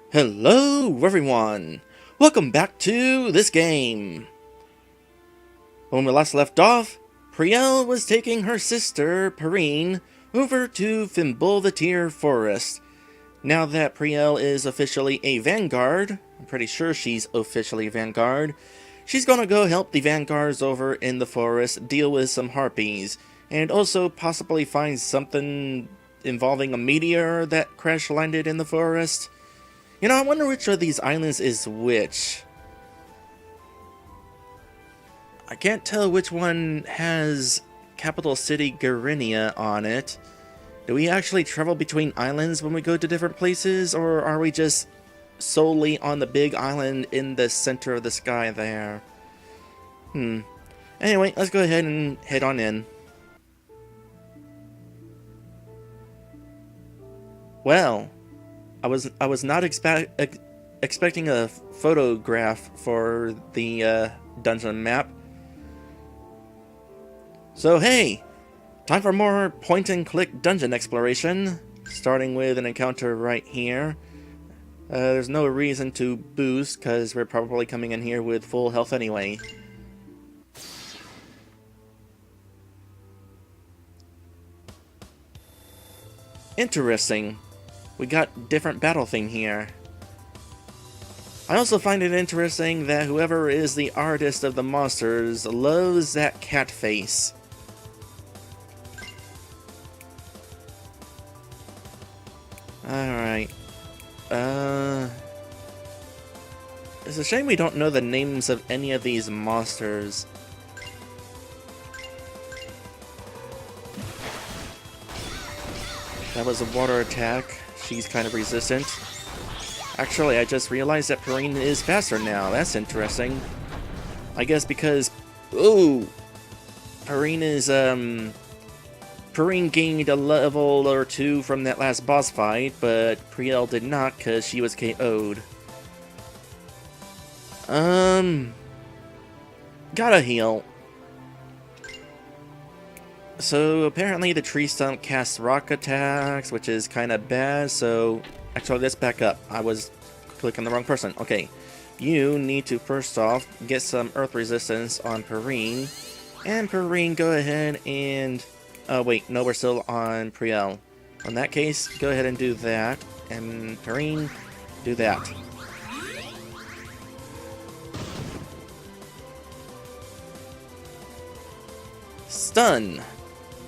Hello everyone! Welcome back to this game! When we last left off, Priel was taking her sister, Perrine, over to Fimbulvetir Forest. Now that Priel is officially a Vanguard, I'm pretty sure she's officially a Vanguard, she's gonna go help the Vanguards over in the forest deal with some harpies, and also possibly find something involving a meteor that crash landed in the forest. You know, I wonder which of these islands is which. I can't tell which one has capital city Garinia on it. Do we actually travel between islands when we go to different places, or are we just solely on the big island in the center of the sky there? Anyway, let's go ahead and head on in. Well, I was not expecting a photograph for the dungeon map. So hey, time for more point-and-click dungeon exploration, starting with an encounter right here. There's no reason to boost, because we're probably coming in here with full health anyway. Interesting. We got different battle theme here. I also find it interesting that whoever is the artist of the monsters loves that cat face. Alright. It's a shame we don't know the names of any of these monsters. That was a water attack. She's kind of resistant. Actually, I just realized that Perrine is faster now. That's interesting. I guess because... Ooh! Perrine is, Perrine gained a level or two from that last boss fight, but Priel did not because she was KO'd. Gotta heal. So apparently the tree stump casts rock attacks, which is kind of bad, so... Actually, let's back up. I was clicking the wrong person. Okay. You need to first off get some earth resistance on Perrine. And Perrine, go ahead and... Oh wait, no, we're still on Priel. In that case, go ahead and do that. And Perrine, do that. Stun!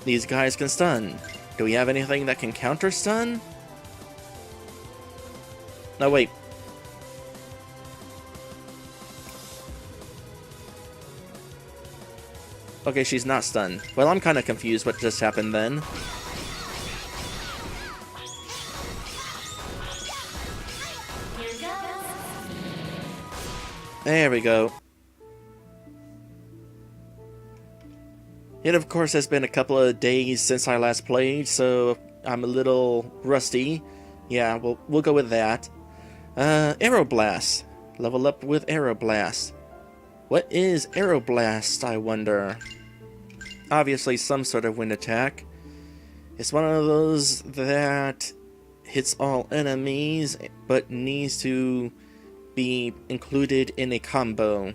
These guys can stun. Do we have anything that can counter stun? No, wait. Okay, she's not stunned. Well, I'm kind of confused what just happened then. There we go. It, of course, has been a couple of days since I last played, so I'm a little rusty. Yeah, we'll go with that. Aeroblast. Level up with Aeroblast. What is Aeroblast, I wonder? Obviously some sort of wind attack. It's one of those that hits all enemies, but needs to be included in a combo.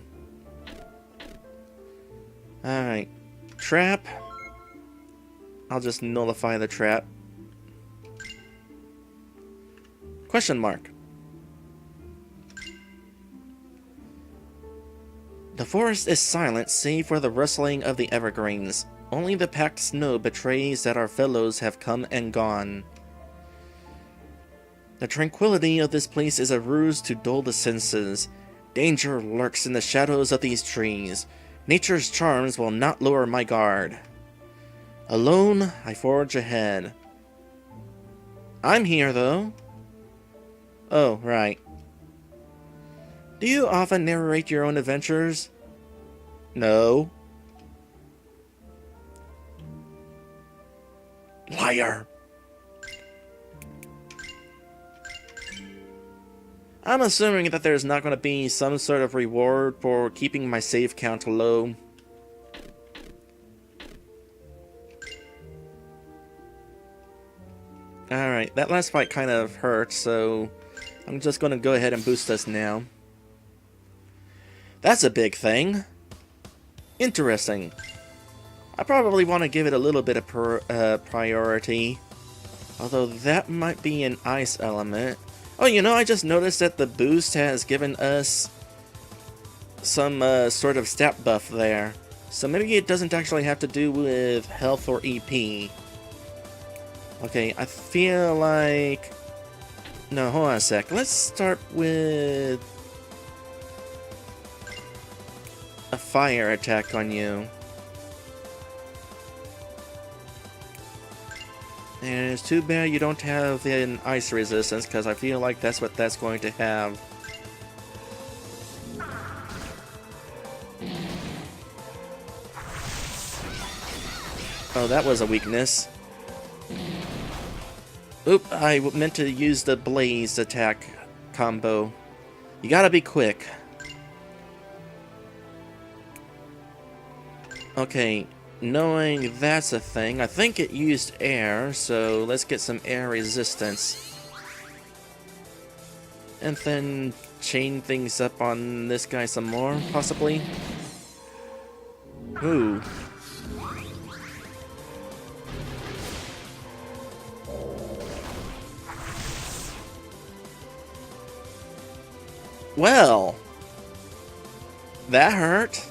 Alright. Trap. I'll just nullify the trap. Question mark. The forest is silent save for the rustling of the evergreens. Only the packed snow betrays that our fellows have come and gone. The tranquility of this place is a ruse to dull the senses. Danger lurks in the shadows of these trees. Nature's charms will not lower my guard. Alone, I forge ahead. I'm here, though. Oh, right. Do you often narrate your own adventures? No. Liar. I'm assuming that there's not going to be some sort of reward for keeping my save count low. Alright, that last fight kind of hurt, so I'm just gonna go ahead and boost us now. That's a big thing. Interesting. I probably want to give it a little bit of priority. Although that might be an ice element. Oh, you know, I just noticed that the boost has given us some sort of stat buff there. So maybe it doesn't actually have to do with health or EP. Okay, I feel like... No, hold on a sec. Let's start with a fire attack on you. And it's too bad you don't have an ice resistance, because I feel like that's what that's going to have. Oh, that was a weakness. Oop, I meant to use the blaze attack combo. You gotta be quick. Okay, knowing that's a thing, I think it used air, so let's get some air resistance. And then chain things up on this guy some more, possibly. Ooh. Well, that hurt.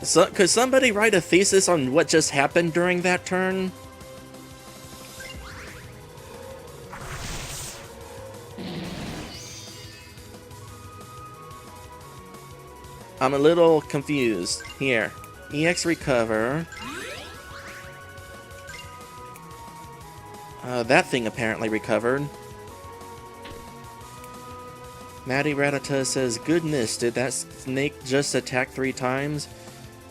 So, could somebody write a thesis on what just happened during that turn? I'm a little confused. Here, EX recover. That thing apparently recovered. Maddie Ratata says, goodness, did that snake just attack 3 times?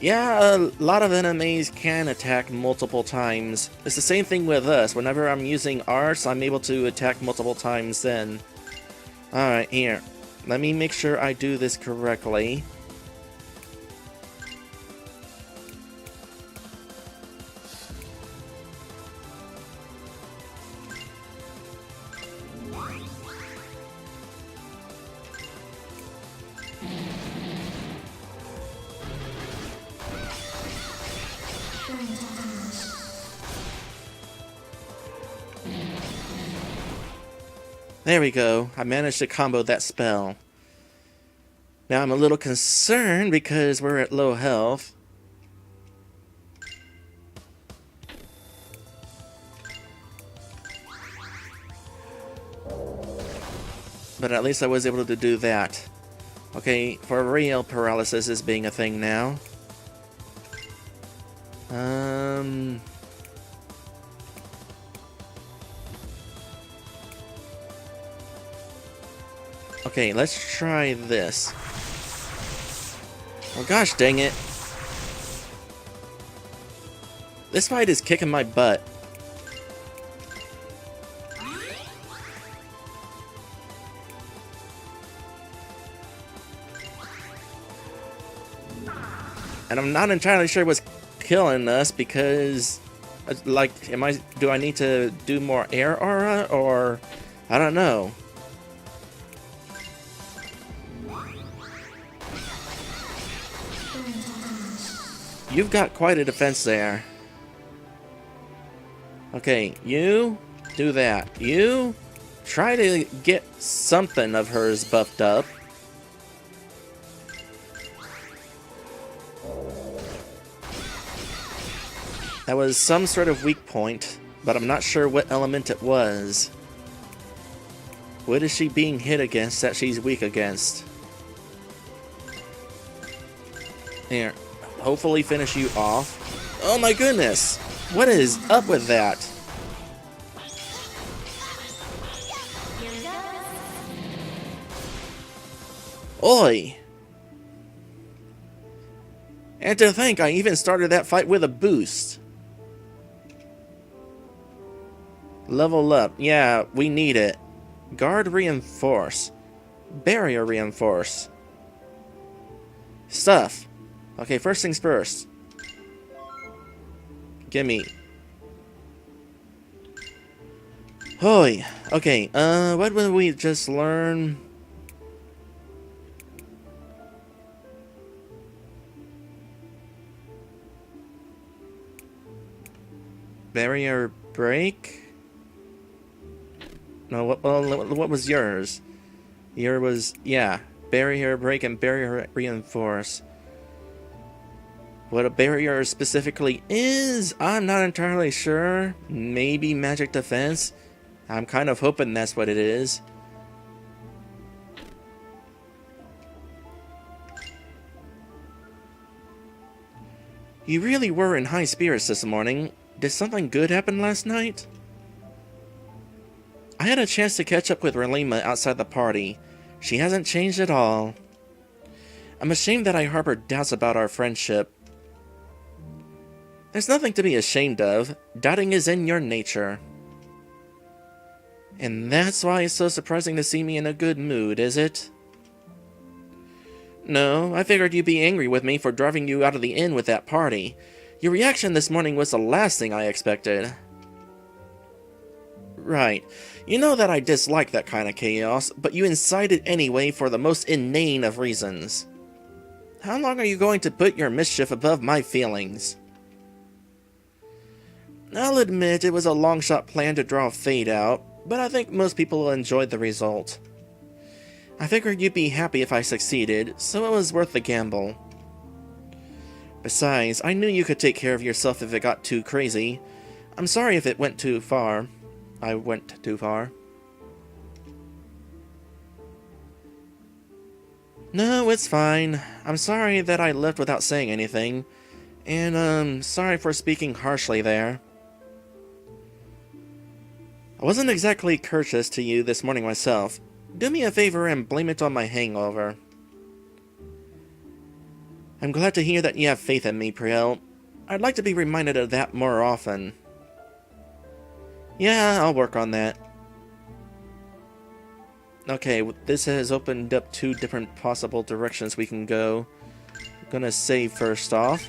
Yeah, a lot of enemies can attack multiple times. It's the same thing with us. Whenever I'm using arts, I'm able to attack multiple times then. Alright, here. Let me make sure I do this correctly. There we go. I managed to combo that spell. Now I'm a little concerned because we're at low health. But at least I was able to do that. Okay, for real, paralysis is being a thing now. Okay, let's try this. Oh gosh dang it. This fight is kicking my butt. And I'm not entirely sure what's killing us because, like, do I need to do more air aura, or I don't know. You've got quite a defense there. Okay, you do that. You try to get something of hers buffed up. That was some sort of weak point, but I'm not sure what element it was. What is she being hit against that she's weak against? Here, hopefully finish you off. Oh my goodness! What is up with that? Oi! And to think I even started that fight with a boost. Level up. Yeah, we need it. Guard reinforce. Barrier reinforce. Stuff. Okay, first things first. Gimme. Hoi. Okay, what did we just learn? Barrier break? No, what was yours? Yours was, yeah, barrier break and barrier reinforce. What a barrier specifically is, I'm not entirely sure. Maybe magic defense? I'm kind of hoping that's what it is. You really were in high spirits this morning. Did something good happen last night? I had a chance to catch up with Relima outside the party. She hasn't changed at all. I'm ashamed that I harbored doubts about our friendship. There's nothing to be ashamed of. Doubting is in your nature. And that's why it's so surprising to see me in a good mood, is it? No, I figured you'd be angry with me for driving you out of the inn with that party. Your reaction this morning was the last thing I expected. Right. You know that I dislike that kind of chaos, but you incited anyway for the most inane of reasons. How long are you going to put your mischief above my feelings? I'll admit it was a long-shot plan to draw Fade out, but I think most people enjoyed the result. I figured you'd be happy if I succeeded, so it was worth the gamble. Besides, I knew you could take care of yourself if it got too crazy. I'm sorry if it went too far. I went too far. No, it's fine. I'm sorry that I left without saying anything. And, sorry for speaking harshly there. I wasn't exactly courteous to you this morning myself. Do me a favor and blame it on my hangover. I'm glad to hear that you have faith in me, Priel. I'd like to be reminded of that more often. Yeah, I'll work on that. Okay, this has opened up 2 different possible directions we can go. I'm gonna save first off,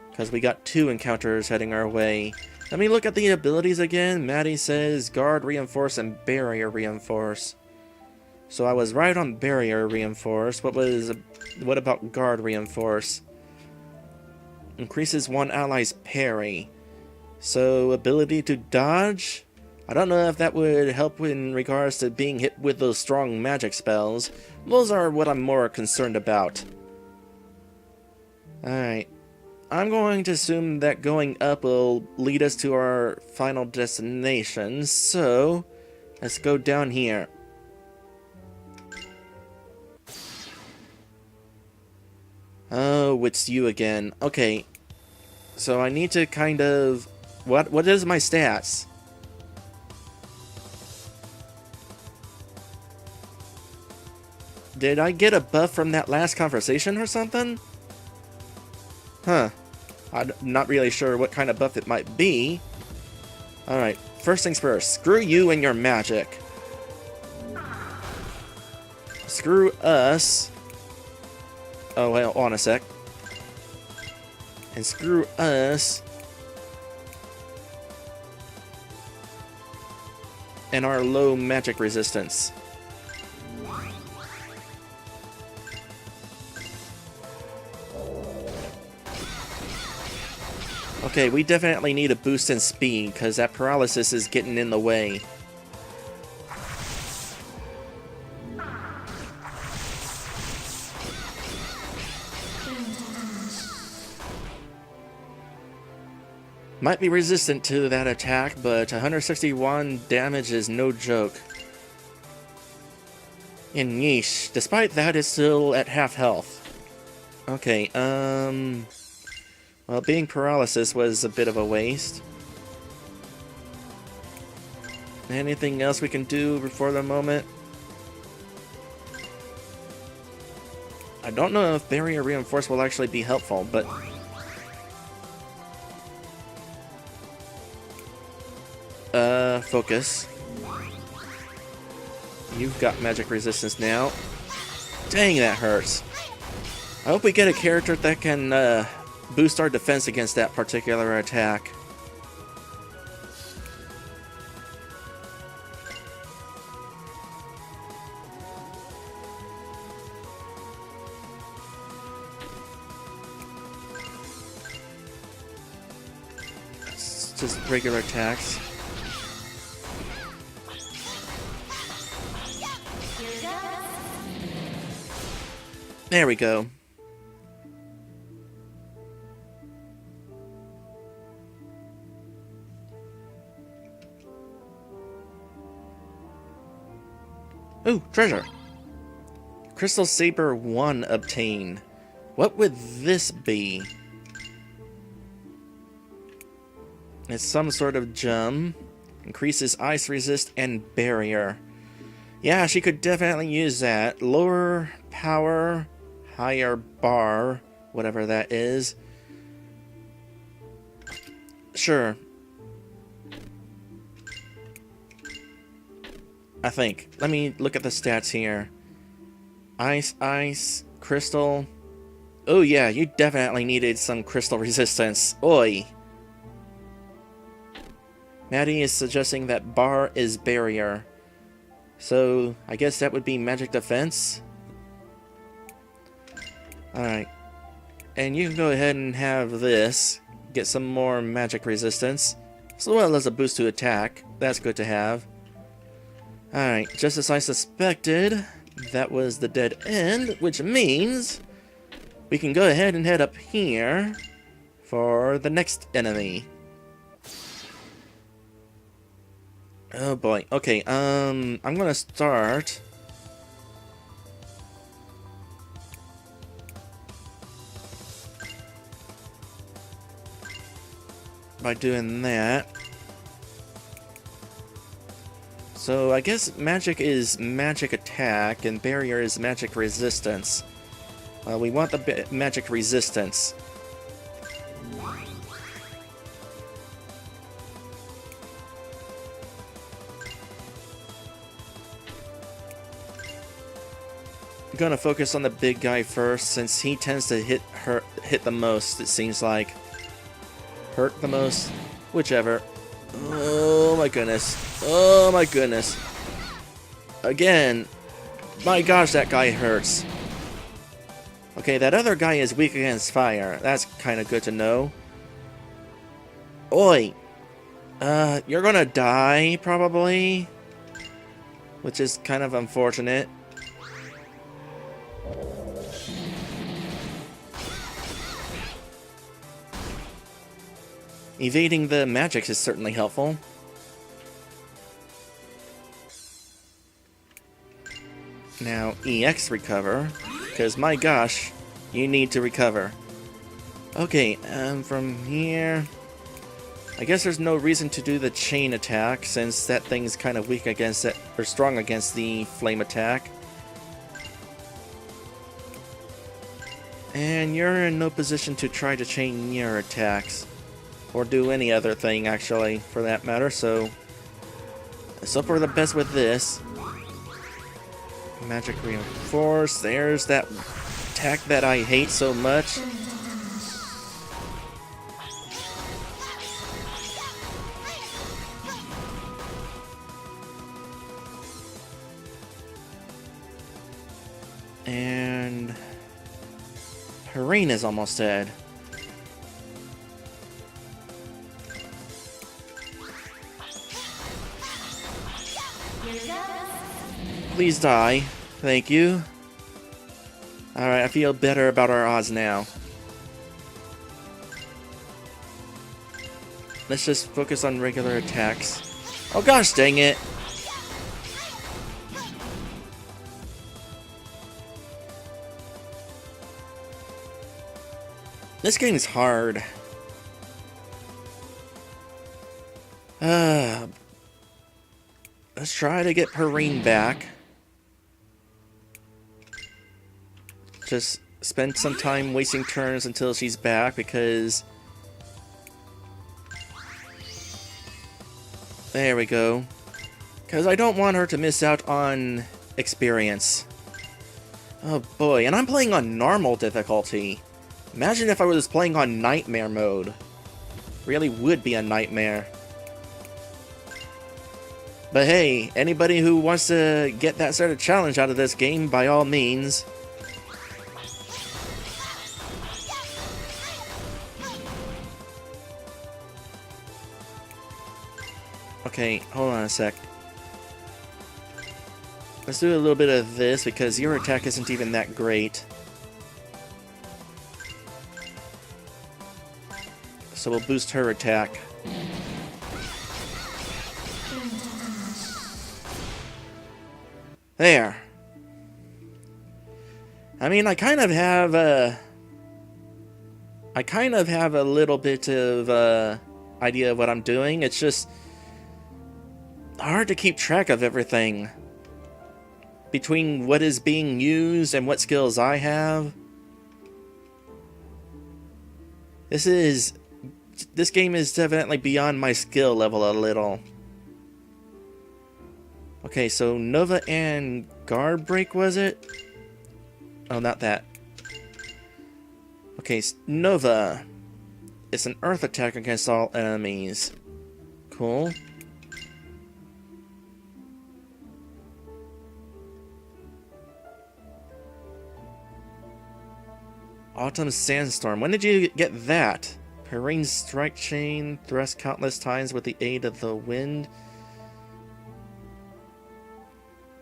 because we got 2 encounters heading our way. Let me look at the abilities again. Maddie says Guard Reinforce and Barrier Reinforce. So I was right on Barrier Reinforce. What about Guard Reinforce? Increases one ally's parry. So ability to dodge? I don't know if that would help in regards to being hit with those strong magic spells. Those are what I'm more concerned about. Alright. I'm going to assume that going up will lead us to our final destination, so let's go down here. Oh, it's you again. Okay. So I need to kind of... What is my stats? Did I get a buff from that last conversation or something? Huh. I'm not really sure what kind of buff it might be. Alright, first things first. Screw you and your magic. Screw us. Oh, wait, hold on a sec. And screw us. And our low magic resistance. Okay, we definitely need a boost in speed, because that paralysis is getting in the way. Might be resistant to that attack, but 161 damage is no joke. And yeesh, despite that, it's still at half health. Okay, well, being paralysis was a bit of a waste. Anything else we can do for the moment? I don't know if Barrier Reinforce will actually be helpful, but... focus. You've got magic resistance now. Dang, that hurts. I hope we get a character that can, boost our defense against that particular attack. just regular attacks. There we go. Ooh, treasure! Crystal Saber 1 obtained. What would this be? It's some sort of gem. Increases ice resist and barrier. Yeah, she could definitely use that. Lower power, higher bar, whatever that is. Sure. I think. Let me look at the stats here. Ice, ice, crystal. Oh yeah, you definitely needed some crystal resistance. Oi! Maddie is suggesting that bar is barrier. So, I guess that would be magic defense? Alright. And you can go ahead and have this. Get some more magic resistance. As well as a boost to attack. That's good to have. Alright, just as I suspected, that was the dead end, which means we can go ahead and head up here for the next enemy. Oh boy. Okay, I'm gonna start by doing that. So I guess magic is magic attack and barrier is magic resistance. We want the magic resistance. I'm gonna focus on the big guy first, since he tends to hit the most, it seems like. Hurt the most? Whichever. Oh my goodness. Oh my goodness. Again. My gosh, that guy hurts. Okay, that other guy is weak against fire. That's kind of good to know. Oi! You're gonna die, probably. Which is kind of unfortunate. Evading the magics is certainly helpful. Now, EX recover, because my gosh, you need to recover. Okay, from here, I guess there's no reason to do the chain attack, since that thing's kind of weak against it, or strong against the flame attack. And you're in no position to try to chain your attacks. Or do any other thing, actually, for that matter, so let's hope for the best with this. Magic Reinforce, there's that attack that I hate so much. And Hareen is almost dead. Please die. Thank you. Alright, I feel better about our odds now. Let's just focus on regular attacks. Oh gosh, dang it! This game is hard. Let's try to get Hareen back. Just spend some time wasting turns until she's back, because... There we go. Because I don't want her to miss out on experience. Oh boy, and I'm playing on normal difficulty. Imagine if I was playing on nightmare mode. Really would be a nightmare. But hey, anybody who wants to get that sort of challenge out of this game, by all means. Okay, hold on a sec. Let's do a little bit of this because your attack isn't even that great. So we'll boost her attack. There. I mean, I kind of have a little bit of idea of what I'm doing. It's just hard to keep track of everything between what is being used and what skills I have. This game is definitely beyond my skill level a little. Okay, so Nova and Guard Break, was it? Oh, not that. Okay, Nova. It's an earth attack against all enemies. Cool. Autumn Sandstorm. When did you get that? Perine's Strike Chain. Thrust countless times with the aid of the wind.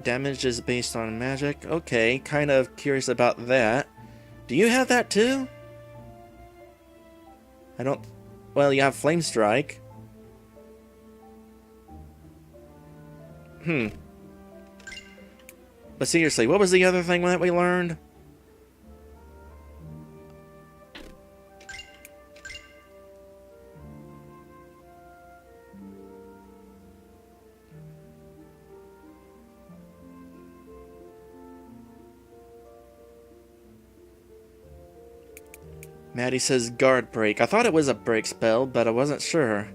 Damage is based on magic. Okay, kind of curious about that. Do you have that too? I don't... Well, you have Flame Strike. But seriously, what was the other thing that we learned? Maddie says Guard Break. I thought it was a break spell, but I wasn't sure.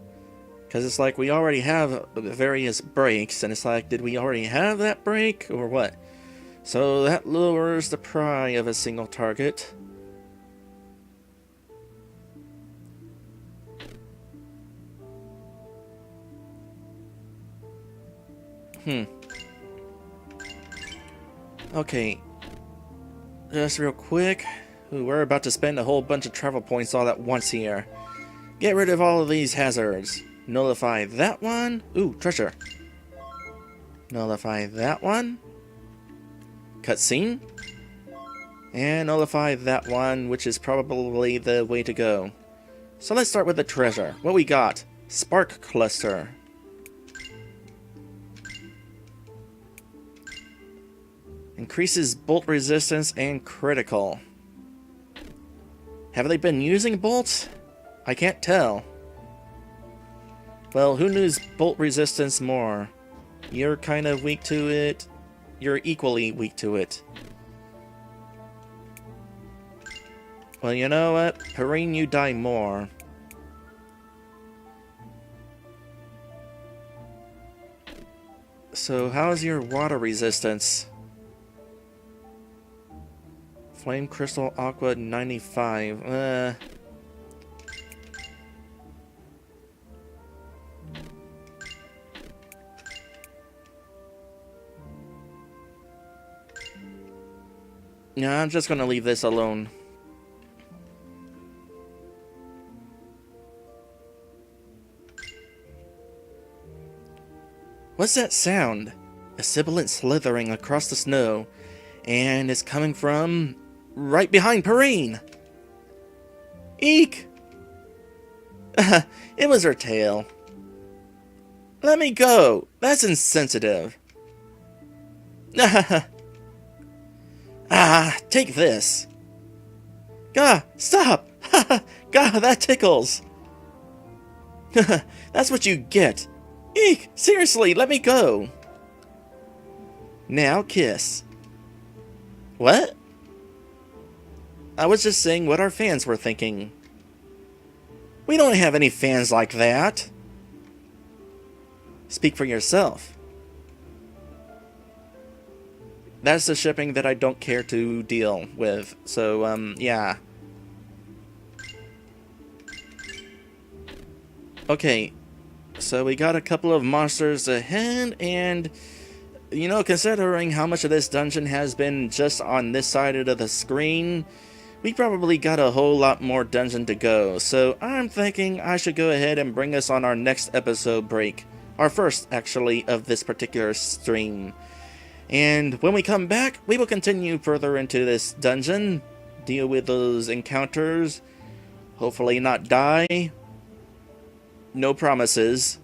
Because it's like we already have various breaks, and it's like, did we already have that break, or what? So that lowers the pry of a single target. Okay. Just real quick. Ooh, we're about to spend a whole bunch of travel points all at once here. Get rid of all of these hazards. Nullify that one. Ooh, treasure. Nullify that one. Cutscene. And nullify that one, which is probably the way to go. So let's start with the treasure. What we got? Spark Cluster. Increases bolt resistance and critical. Have they been using bolts? I can't tell. Well, who knows bolt resistance more? You're kind of weak to it. You're equally weak to it. Well, you know what? Perine, you die more. So, how's your water resistance? Flame Crystal Aqua 95. Yeah, I'm just gonna leave this alone. What's that sound? A sibilant slithering across the snow, and it's coming from right behind Perine. Eek! It was her tail. Let me go. That's insensitive. Take this. Gah, stop! Gah, that tickles. That's what you get. Eek! Seriously, let me go. Now kiss. What? I was just saying what our fans were thinking. We don't have any fans like that. Speak for yourself. That's the shipping that I don't care to deal with. So, yeah. Okay. So we got a couple of monsters ahead, and you know, considering how much of this dungeon has been just on this side of the screen, we probably got a whole lot more dungeon to go. So I'm thinking I should go ahead and bring us on our next episode break. our first, actually, of this particular stream. And when we come back, we will continue further into this dungeon, deal with those encounters, hopefully not die. No promises.